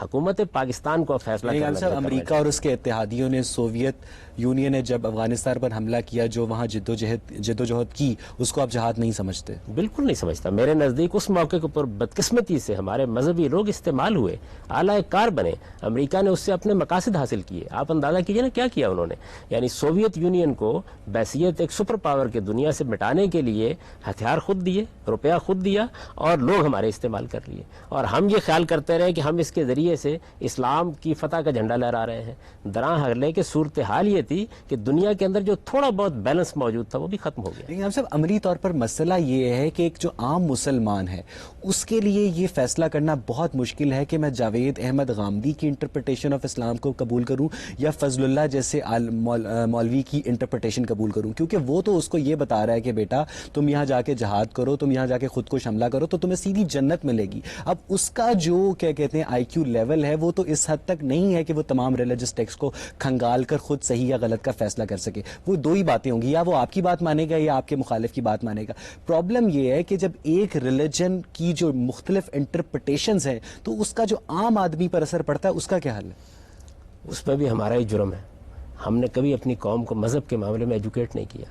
حکومت پاکستان کو فیصلہ کرنا ہے. امریکہ اور اس کے اتحادیوں نے, سوویت یونین نے جب افغانستان پر حملہ کیا, جو وہاں جدوجہد کی, اس کو آپ جہاد نہیں سمجھتے؟ بالکل نہیں سمجھتا. میرے نزدیک اس موقع کے اوپر بدقسمتی سے ہمارے مذہبی لوگ استعمال ہوئے, اعلی کار بنے. امریکہ نے اس سے اپنے مقاصد حاصل کیے. آپ اندازہ کیجئے نا کیا کیا انہوں نے. یعنی سوویت یونین کو بحیثیت ایک سپر پاور کے دنیا سے مٹانے کے لیے ہتھیار خود دیے, روپیہ خود دیا اور لوگ ہمارے استعمال کر لیے. اور ہم یہ خیال کرتے رہے کہ ہم اس کے ذریعے سے اسلام کی فتح کا جھنڈا لہرا رہے ہیں. دراں حرلے کے صورتحال یہ تھی کہ دنیا کے اندر جو تھوڑا بہت بیلنس موجود تھا وہ بھی ختم ہو گیا. لیکن ہم صاحب, عملی طور پر مسئلہ یہ ہے کہ ایک جو عام مسلمان ہے اس کے لیے یہ فیصلہ کرنا بہت مشکل ہے کہ میں جاوید احمد غامدی کی انٹرپریٹیشن آف اسلام کو قبول کروں یا فضل اللہ جیسے مولوی کی انٹرپریٹیشن قبول کروں, کیونکہ وہ تو اس کو یہ بتا رہا ہے کہ بیٹا تم یہاں جا کے جہاد کرو, تم یہاں جا کے خود کو حملہ کرو تو تمہیں سیدھی جنت ملے گی. اب اس کا جو کیا کہتے ہیں آئی کیو لیول ہے وہ تو اس حد تک نہیں ہے کہ وہ تمام ریلیجس ٹیکسٹ کو کھنگال کر خود صحیح یا غلط کا فیصلہ کر سکے. وہ دو ہی باتیں ہوں گی, یا وہ آپ کی بات مانے گا یا آپ کے مخالف کی بات مانے گا. پرابلم یہ ہے کہ جب ایک ریلیجن کی جو مختلف انٹرپریٹیشنز ہیں تو اس کا جو عام آدمی پر اثر پڑتا ہے, اس کا کیا حل ہے؟ اس پہ بھی ہمارا ہی جرم ہے. ہم نے کبھی اپنی قوم کو مذہب کے معاملے میں ایجوکیٹ نہیں کیا.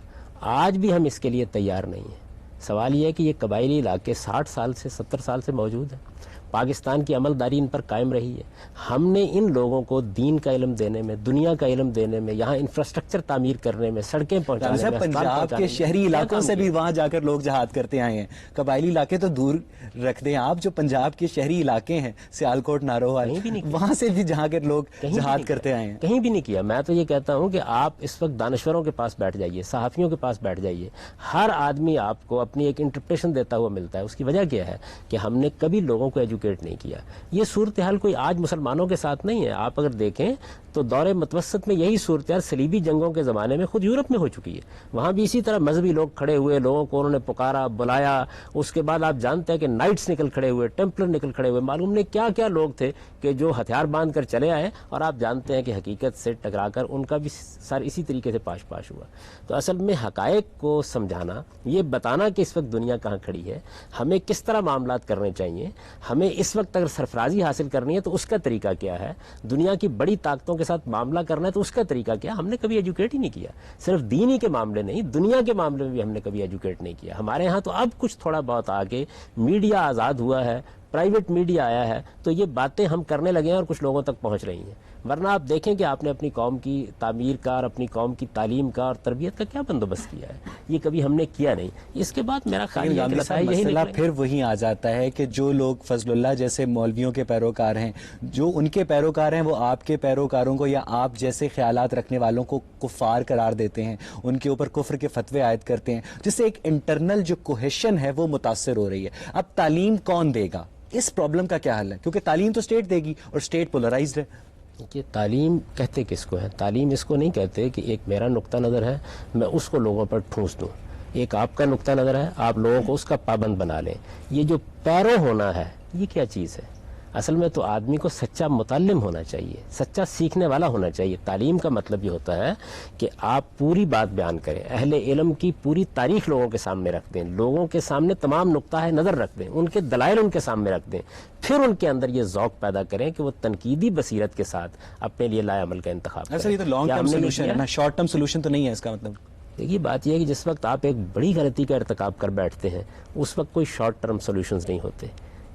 آج بھی ہم اس کے لیے تیار نہیں ہیں. سوال یہ ہے کہ یہ قبائلی علاقے 60 سال سے 70 سال سے موجود ہیں. پاکستان کی عملداری ان پر قائم رہی ہے. ہم نے ان لوگوں کو دین کا علم دینے میں, دنیا کا علم دینے میں, یہاں انفراسٹرکچر تعمیر کرنے میں, سڑکیں پہنچانے میں, پنجاب کے شہری علاقوں سے بھی وہاں جا کر لوگ جہاد کرتے آئے ہیں. قبائلی علاقے تو دور رکھ دیں آپ, جو پنجاب کے شہری علاقے ہیں سیالکوٹ, نارووال, وہاں سے بھی جہاں کے لوگ جہاد کرتے آئے ہیں. کہیں بھی نہیں کیا. میں تو یہ کہتا ہوں کہ آپ اس وقت دانشوروں کے پاس بیٹھ جائیے, صحافیوں کے پاس بیٹھ جائیے, ہر آدمی آپ کو اپنی ایک انٹرپریشن دیتا ہوا ملتا ہے. اس کی وجہ کیا ہے کہ ہم نے کبھی لوگوں کو ایجوکیٹ نہیں کیا. یہ صورتحال کوئی آج مسلمانوں کے ساتھ نہیں ہے. آپ اگر دیکھیں تو دور متوسط میں یہی صورتحال صلیبی جنگوں کے زمانے میں خود یورپ میں ہو چکی ہے. وہاں بھی اسی طرح مذہبی لوگ کھڑے ہوئے, لوگوں کو انہوں نے پکارا, بلایا. اس کے بعد آپ جانتے ہیں کہ نائٹس نکل کھڑے ہوئے, ٹیمپلر نکل کھڑے ہوئے, معلوم نہیں کیا کیا لوگ تھے کہ جو ہتھیار باندھ کر چلے آئے, اور آپ جانتے ہیں کہ حقیقت سے ٹکرا کر ان کا بھی سر اسی طریقے سے پاش پاش ہوا. تو اصل میں حقائق کو سمجھانا, یہ بتانا کہ اس وقت دنیا کہاں کھڑی ہے, ہمیں کس طرح معاملات کرنے چاہیے, ہمیں اس وقت اگر سرفرازی حاصل کرنی ہے تو اس کا طریقہ کیا ہے, دنیا کی بڑی طاقتوں کے ساتھ معاملہ کرنا ہے تو اس کا طریقہ کیا. ہم نے کبھی ایجوکیٹ ہی نہیں کیا. صرف دینی کے معاملے نہیں, دنیا کے معاملے میں بھی ہم نے کبھی ایجوکیٹ نہیں کیا. ہمارے ہاں تو اب کچھ تھوڑا بہت آگے میڈیا آزاد ہوا ہے, پرائیویٹ میڈیا آیا ہے تو یہ باتیں ہم کرنے لگے ہیں اور کچھ لوگوں تک پہنچ رہی ہیں، ورنہ آپ دیکھیں کہ آپ نے اپنی قوم کی تعمیر کا اور اپنی قوم کی تعلیم کا اور تربیت کا کیا بندوبست کیا ہے، یہ کبھی ہم نے کیا نہیں۔ اس کے بعد میرا خیال ہے کہ مسائل یہی مسئلہ نکلیں۔ پھر وہی آ جاتا ہے کہ جو لوگ فضل اللہ جیسے مولویوں کے پیروکار ہیں، جو ان کے پیروکار ہیں، وہ آپ کے پیروکاروں کو یا آپ جیسے خیالات رکھنے والوں کو کفار قرار دیتے ہیں، ان کے اوپر کفر کے فتوے عائد کرتے ہیں، جس سے ایک انٹرنل جو کوہیشن ہے وہ متاثر ہو رہی ہے۔ اب تعلیم کون دے گا؟ اس پرابلم کا کیا حل ہے؟ کیونکہ تعلیم تو اسٹیٹ دے گی اور اسٹیٹ پولرائزڈ ہے۔ کہ تعلیم کہتے کس کو ہے؟ تعلیم اس کو نہیں کہتے کہ ایک میرا نقطہ نظر ہے میں اس کو لوگوں پر ٹھونس دوں، ایک آپ کا نقطہ نظر ہے آپ لوگوں کو اس کا پابند بنا لیں۔ یہ جو پیرو ہونا ہے یہ کیا چیز ہے؟ اصل میں تو آدمی کو سچا متعلم ہونا چاہیے، سچا سیکھنے والا ہونا چاہیے۔ تعلیم کا مطلب یہ ہوتا ہے کہ آپ پوری بات بیان کریں، اہل علم کی پوری تاریخ لوگوں کے سامنے رکھ دیں، لوگوں کے سامنے تمام نقطہ نظر رکھ دیں، ان کے دلائل ان کے سامنے رکھ دیں، پھر ان کے اندر یہ ذوق پیدا کریں کہ وہ تنقیدی بصیرت کے ساتھ اپنے لیے لائے عمل کا انتخاب کریں۔ یہ تو لانگ ٹرم سولوشن ہے نا، شارٹ ٹرم سولوشن تو نہیں ہے اس کا مطلب۔ دیکھیے بات یہ ہے کہ جس وقت آپ ایک بڑی غلطی کا ارتکاب کر بیٹھتے ہیں اس وقت کوئی شارٹ ٹرم سولوشنز نہیں ہوتے،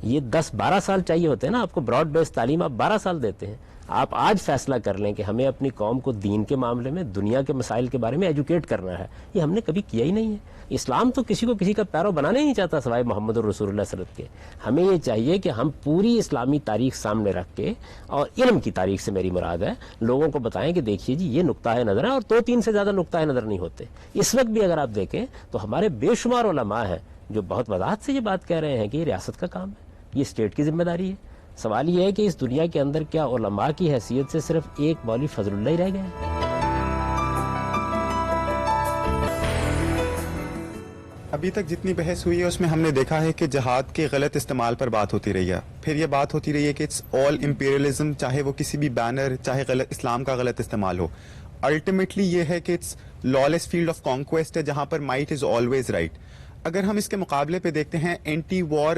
یہ 10-12 سال چاہیے ہوتے ہیں نا۔ آپ کو براڈ بیس تعلیم آپ 12 سال دیتے ہیں۔ آپ آج فیصلہ کر لیں کہ ہمیں اپنی قوم کو دین کے معاملے میں دنیا کے مسائل کے بارے میں ایجوکیٹ کرنا ہے، یہ ہم نے کبھی کیا ہی نہیں ہے۔ اسلام تو کسی کو کسی کا پیرو بنانا ہی نہیں چاہتا سوائے محمد الرسول اللہ صلی اللہ علیہ وسلم کے۔ ہمیں یہ چاہیے کہ ہم پوری اسلامی تاریخ سامنے رکھ کے، اور علم کی تاریخ سے میری مراد ہے، لوگوں کو بتائیں کہ دیکھیے جی یہ نقطہ نظر ہے، اور 2-3 سے زیادہ نقطہ نظر نہیں ہوتے۔ اس وقت بھی اگر آپ دیکھیں تو ہمارے بے شمار علماء ہیں جو بہت وضاحت سے یہ بات کہہ رہے ہیں کہ یہ ریاست کا کام ہے، یہ اسٹیٹ کی ذمہ داری ہے۔ سوال یہ ہے کہ اس دنیا کے اندر کیا علماء کی حیثیت سے صرف ایک مولوی فضل اللہ ہی رہ گئے ہیں؟ ابھی تک جتنی بحث ہوئی ہے اس میں ہم نے دیکھا ہے کہ جہاد کے غلط استعمال پر بات ہوتی رہی ہے، پھر یہ بات ہوتی رہی ہے کہ اٹس آل امپیریلزم، چاہے وہ کسی بھی بینر، چاہے اسلام کا غلط استعمال ہو۔ الٹیمیٹلی یہ ہے کہ اٹس لالس فیلڈ آف کانکویسٹ ہے جہاں پر مائٹ از آلویز رائٹ۔ اگر ہم اس کے مقابلے پہ دیکھتے ہیں، اینٹی وار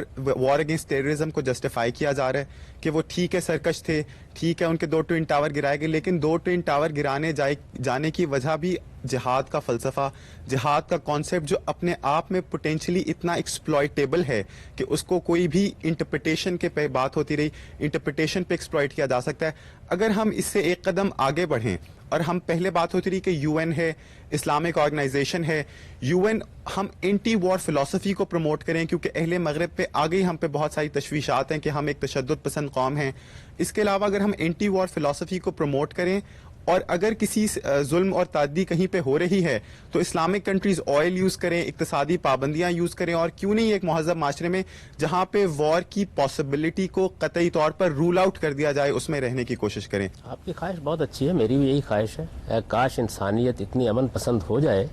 اگینسٹ ٹیررزم کو جسٹیفائی کیا جا رہا ہے کہ وہ ٹھیک ہے سرکش تھے، ٹھیک ہے ان کے 2 ٹوئن ٹاور گرائے گئے، لیکن 2 ٹوئن ٹاور گرانے جانے کی وجہ بھی جہاد کا فلسفہ، جہاد کا کانسیپٹ جو اپنے آپ میں پوٹینشلی اتنا ایکسپلائٹیبل ہے کہ اس کو کوئی بھی انٹرپریٹیشن کے پہ بات ہوتی رہی، انٹرپریٹیشن پہ ایکسپلائٹ کیا جا سکتا ہے۔ اگر ہم اس سے ایک قدم آگے بڑھیں، اور ہم پہلے بات ہوتی رہی کہ یو این ہے، اسلامک آرگنائزیشن ہے، یو این ہم اینٹی وار فلسفی کو پروموٹ کریں، کیونکہ اہل مغرب پہ آگے ہم پہ بہت ساری تشویشات ہیں کہ ہم ایک تشدد پسند قوم ہیں۔ اس کے علاوہ اگر ہم اینٹی وار فلسفی کو پروموٹ کریں، اور اگر کسی ظلم اور تعدی کہیں پہ ہو رہی ہے تو اسلامک کنٹریز آئل یوز کریں، اقتصادی پابندیاں یوز کریں، اور کیوں نہیں ایک مہذب معاشرے میں جہاں پہ وار کی پاسبلٹی کو قطعی طور پر رول آؤٹ کر دیا جائے اس میں رہنے کی کوشش کریں۔ آپ کی خواہش بہت اچھی ہے، میری بھی یہی خواہش ہے۔ کاش انسانیت اتنی امن پسند ہو جائے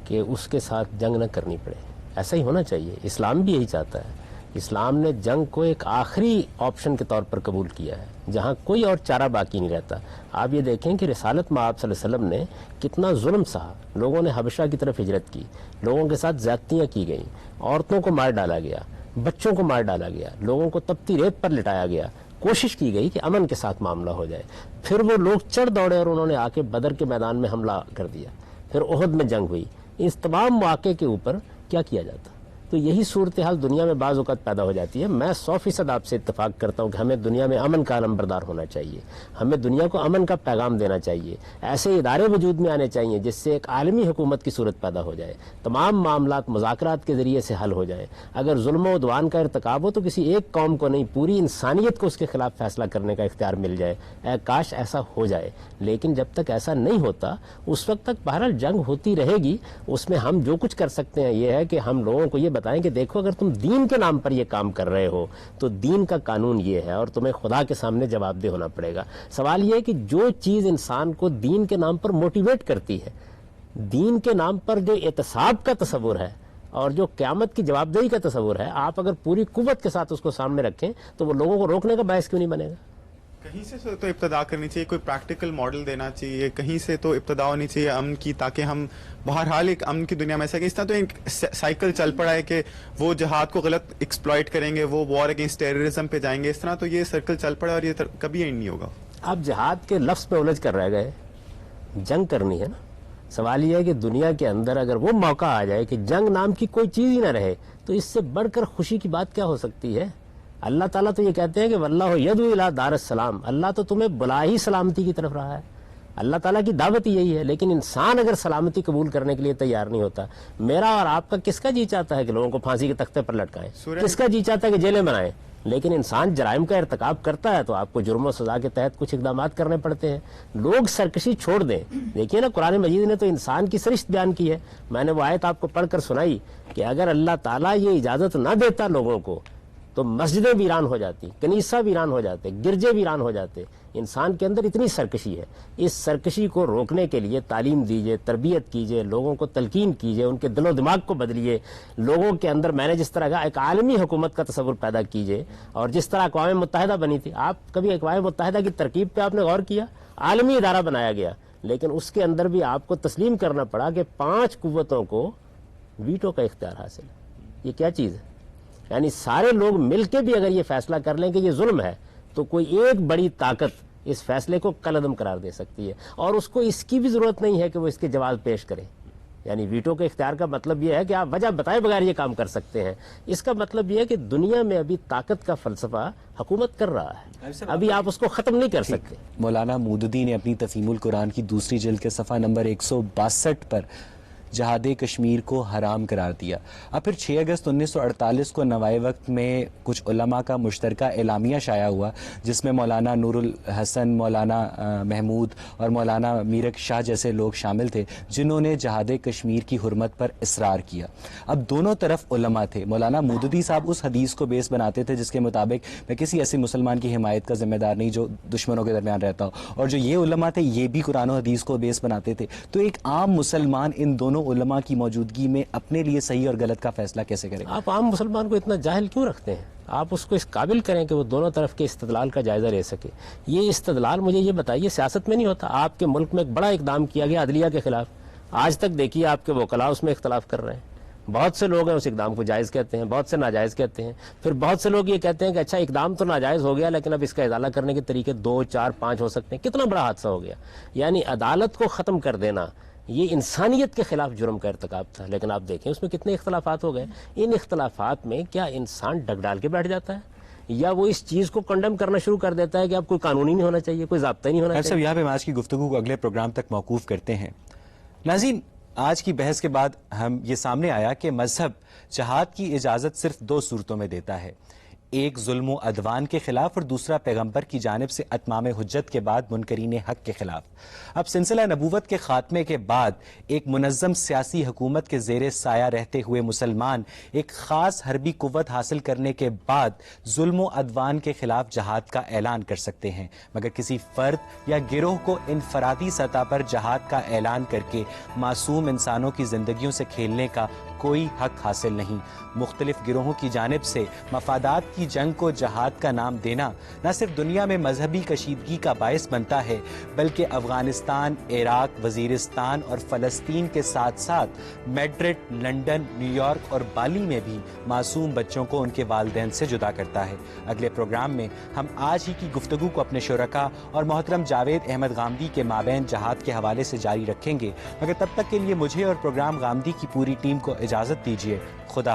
کہ اس کے ساتھ جنگ نہ کرنی پڑے، ایسا ہی ہونا چاہیے۔ اسلام بھی یہی چاہتا ہے، اسلام نے جنگ کو ایک آخری آپشن کے طور پر قبول کیا ہے جہاں کوئی اور چارہ باقی نہیں رہتا۔ آپ یہ دیکھیں کہ رسالت مآب صلی اللہ علیہ وسلم نے کتنا ظلم سہا، لوگوں نے حبشہ کی طرف ہجرت کی، لوگوں کے ساتھ زیادتیاں کی گئیں، عورتوں کو مار ڈالا گیا، بچوں کو مار ڈالا گیا، لوگوں کو تپتی ریت پر لٹایا گیا، کوشش کی گئی کہ امن کے ساتھ معاملہ ہو جائے۔ پھر وہ لوگ چڑھ دوڑے اور انہوں نے آ کے بدر کے میدان میں حملہ کر دیا، پھر احد میں جنگ ہوئی۔ اس تمام مواقع کے اوپر کیا کیا جاتا؟ تو یہی صورتحال دنیا میں بعض اوقات پیدا ہو جاتی ہے۔ میں 100% آپ سے اتفاق کرتا ہوں کہ ہمیں دنیا میں امن کا علمبردار ہونا چاہیے، ہمیں دنیا کو امن کا پیغام دینا چاہیے، ایسے ادارے وجود میں آنے چاہیے جس سے ایک عالمی حکومت کی صورت پیدا ہو جائے، تمام معاملات مذاکرات کے ذریعے سے حل ہو جائیں۔ اگر ظلم و عدوان کا ارتکاب ہو تو کسی ایک قوم کو نہیں، پوری انسانیت کو اس کے خلاف فیصلہ کرنے کا اختیار مل جائے۔ کاش ایسا ہو جائے، لیکن جب تک ایسا نہیں ہوتا اس وقت تک بہرحال جنگ ہوتی رہے گی۔ اس میں ہم جو کچھ کر سکتے ہیں یہ ہے کہ ہم لوگوں کو یہ بتائیں کہ دیکھو اگر تم دین کے نام پر یہ کام کر رہے ہو تو دین کا قانون یہ ہے اور تمہیں خدا کے سامنے جواب دہ ہونا پڑے گا۔ سوال یہ ہے کہ جو چیز انسان کو دین کے نام پر موٹیویٹ کرتی ہے، دین کے نام پر جو احتساب کا تصور ہے اور جو قیامت کی جواب دہی کا تصور ہے، آپ اگر پوری قوت کے ساتھ اس کو سامنے رکھیں تو وہ لوگوں کو روکنے کا باعث کیوں نہیں بنے گا؟ کہیں سے تو ابتدا کرنی چاہیے، کوئی پریکٹیکل ماڈل دینا چاہیے، کہیں سے تو ابتدا ہونی چاہیے امن کی، تاکہ ہم بہرحال ایک امن کی دنیا میں ایسا کہ اس طرح تو ایک سائیکل چل پڑا ہے کہ وہ جہاد کو غلط ایکسپلائٹ کریں گے، وہ وار اگینسٹ ٹیررزم پہ جائیں گے، اس طرح تو یہ سرکل چل پڑا ہے اور یہ کبھی اینڈ نہیں ہوگا۔ آپ جہاد کے لفظ پہ الجھ کر رہ گئے، جنگ کرنی ہے نا۔ سوال یہ ہے کہ دنیا کے اندر اگر وہ موقع آ جائے کہ جنگ نام کی کوئی چیز ہی نہ رہے تو اس سے بڑھ کر خوشی کی بات کیا ہو سکتی ہے؟ اللہ تعالیٰ تو یہ کہتے ہیں کہ واللہ یدعو الی دار السلام، اللہ تو تمہیں بلا ہی سلامتی کی طرف رہا ہے، اللہ تعالیٰ کی دعوت یہی ہے، لیکن انسان اگر سلامتی قبول کرنے کے لیے تیار نہیں ہوتا، میرا اور آپ کا کس کا جی چاہتا ہے کہ لوگوں کو پھانسی کے تختے پر لٹکائیں، کس کا جی چاہتا ہے کہ جیلیں بنائیں، لیکن انسان جرائم کا ارتکاب کرتا ہے تو آپ کو جرم و سزا کے تحت کچھ اقدامات کرنے پڑتے ہیں۔ لوگ سرکشی چھوڑ دیں، دیکھیے نا قرآن مجید نے تو انسان کی سرشت بیان کی ہے، میں نے وہ آیت آپ کو پڑھ کر سنائی کہ اگر اللہ تعالیٰ یہ اجازت نہ دیتا لوگوں کو تو مسجدیں ویران ہو جاتی، کنیسہ ویران ہو جاتے، گرجے ویران ہو جاتے۔ انسان کے اندر اتنی سرکشی ہے، اس سرکشی کو روکنے کے لیے تعلیم دیجئے، تربیت کیجئے، لوگوں کو تلقین کیجئے، ان کے دل و دماغ کو بدلیے، لوگوں کے اندر میں نے جس طرح کا ایک عالمی حکومت کا تصور پیدا کیجئے، اور جس طرح اقوام متحدہ بنی تھی، آپ کبھی اقوام متحدہ کی ترکیب پہ آپ نے غور کیا؟ عالمی ادارہ بنایا گیا، لیکن اس کے اندر بھی آپ کو تسلیم کرنا پڑا کہ 5 قوتوں کو ویٹو کا اختیار حاصل ہے۔ یہ کیا چیز ہے؟ یعنی سارے لوگ مل کے بھی اگر یہ فیصلہ کر لیں کہ یہ ظلم ہے تو کوئی ایک بڑی طاقت اس فیصلے کو کالعدم قرار دے سکتی ہے، اور اس کو اس کی بھی ضرورت نہیں ہے کہ وہ اس کے جواز پیش کرے۔ یعنی ویٹو کے اختیار کا مطلب یہ ہے کہ آپ وجہ بتائے بغیر یہ کام کر سکتے ہیں۔ اس کا مطلب یہ ہے کہ دنیا میں ابھی طاقت کا فلسفہ حکومت کر رہا ہے، ابھی آپ اس کو ختم نہیں کر سکتے۔ مولانا مودودی نے اپنی تفہیم القرآن کی 2 جلد کے صفحہ نمبر 162 پر جہاد کشمیر کو حرام قرار دیا۔ اب پھر 6 اگست 1948 کو نوائے وقت میں کچھ علماء کا مشترکہ اعلامیہ شائع ہوا، جس میں مولانا نور الحسن، مولانا محمود اور مولانا میرک شاہ جیسے لوگ شامل تھے، جنہوں نے جہاد کشمیر کی حرمت پر اصرار کیا۔ اب دونوں طرف علماء تھے۔ مولانا مودودی صاحب اس حدیث کو بیس بناتے تھے جس کے مطابق میں کسی ایسے مسلمان کی حمایت کا ذمہ دار نہیں جو دشمنوں کے درمیان رہتا ہو، اور جو یہ علماء تھے یہ بھی قرآن و حدیث کو بیس بناتے تھے۔ تو ایک عام مسلمان ان دونوں علماء کی موجودگی میں اپنے لیے صحیح اور غلط کا فیصلہ کیسے کرے؟ آپ عام مسلمان کو اتنا جاہل کیوں رکھتے ہیں؟ آپ اس کو اس قابل کریں کہ وہ دونوں طرف کے استدلال کا جائزہ لے سکے۔ یہ استدلال مجھے یہ بتائیے سیاست میں نہیں ہوتا؟ آپ کے ملک میں ایک بڑا اقدام کیا گیا عدلیہ کے خلاف، آج تک دیکھیے آپ کے وکلاء اس میں اختلاف کر رہے ہیں۔ بہت سے لوگ ہیں اس اقدام کو جائز کہتے ہیں، بہت سے ناجائز کہتے ہیں، پھر بہت سے لوگ یہ کہتے ہیں کہ اچھا اقدام تو ناجائز ہو گیا لیکن اب اس کا ازالہ کرنے کے طریقے 2، 4، 5 ہو سکتے ہیں۔ کتنا بڑا حادثہ ہو گیا! یعنی عدالت کو ختم کر دینا یہ انسانیت کے خلاف جرم کا ارتکاب تھا، لیکن آپ دیکھیں اس میں کتنے اختلافات ہو گئے۔ ان اختلافات میں کیا انسان ڈگ ڈال کے بیٹھ جاتا ہے، یا وہ اس چیز کو کنڈم کرنا شروع کر دیتا ہے کہ اب کوئی قانونی نہیں ہونا چاہیے، کوئی ضابطہ نہیں ہونا چاہیے؟ صاحب یہاں پہ آج کی گفتگو کو اگلے پروگرام تک موقوف کرتے ہیں۔ ناظرین، آج کی بحث کے بعد ہم یہ سامنے آیا کہ مذہب جہاد کی اجازت صرف 2 صورتوں میں دیتا ہے، ایک ظلم و عدوان کے خلاف اور دوسرا پیغمبر کی جانب سے اتمام حجت کے بعد منکرین حق کے خلاف۔ اب سلسلہ نبوت کے خاتمے کے بعد ایک منظم سیاسی حکومت کے زیر سایہ رہتے ہوئے مسلمان ایک خاص حربی قوت حاصل کرنے کے بعد ظلم و عدوان کے خلاف جہاد کا اعلان کر سکتے ہیں، مگر کسی فرد یا گروہ کو انفرادی سطح پر جہاد کا اعلان کر کے معصوم انسانوں کی زندگیوں سے کھیلنے کا کوئی حق حاصل نہیں۔ مختلف گروہوں کی جانب سے مفادات کی جنگ کو جہاد کا نام دینا نہ صرف دنیا میں مذہبی کشیدگی کا باعث بنتا ہے، بلکہ افغانستان، عراق، وزیرستان اور فلسطین کے ساتھ ساتھ میڈرڈ، لندن، نیو یارک اور بالی میں بھی معصوم بچوں کو ان کے والدین سے جدا کرتا ہے۔ اگلے پروگرام میں ہم آج ہی کی گفتگو کو اپنے شرکاء اور محترم جاوید احمد غامدی کے مابین جہاد کے حوالے سے جاری رکھیں گے، مگر تب تک کے لیے مجھے اور پروگرام غامدی کی پوری ٹیم کو اجازت دیجیے۔ خدا